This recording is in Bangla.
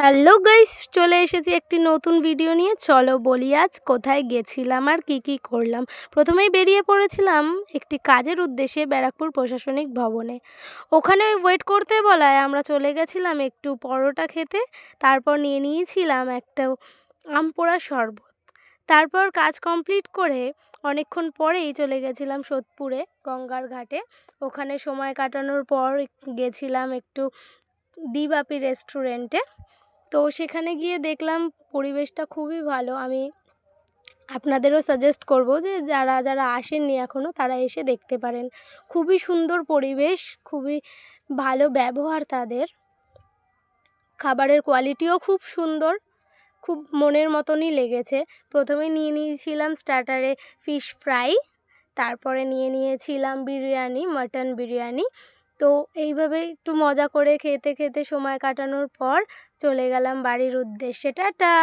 হ্যালো গাইস, চলে এসেছি একটি নতুন ভিডিও নিয়ে। চলো বলি আজ কোথায় গেছিলাম আর কি করলাম। প্রথমেই বেরিয়ে পড়েছিলাম একটি কাজের উদ্দেশ্যে ব্যারাকপুর প্রশাসনিক ভবনে। ওখানে ওয়েট করতে বলায় আমরা চলে গেছিলাম একটু পরোটা খেতে। তারপর নিয়েছিলাম একটা আম পোড়া শরবত। তারপর কাজ কমপ্লিট করে অনেকক্ষণ পরেই চলে গেছিলাম সোদপুরে গঙ্গার ঘাটে। ওখানে সময় কাটানোর পর গেছিলাম একটু দিবাপি রেস্টুরেন্টে। তো সেখানে গিয়ে দেখলাম পরিবেশটা খুবই ভালো। আমি আপনাদেরও সাজেস্ট করব যে যারা আসেননি এখনও তারা এসে দেখতে পারেন। খুবই সুন্দর পরিবেশ, খুবই ভালো ব্যবহার তাদের। খাবারের কোয়ালিটিও খুব সুন্দর, খুব মনের মতনই লেগেছে। প্রথমে নিয়েছিলাম স্টার্টারে ফিশ ফ্রাই, তারপরে নিয়েছিলাম বিরিয়ানি, মাটন বিরিয়ানি। তো এইভাবে একটু মজা করে খেতে খেতে সময় কাটানোর পর চলে গেলাম বাড়ির উদ্দেশ্যে। টাটা।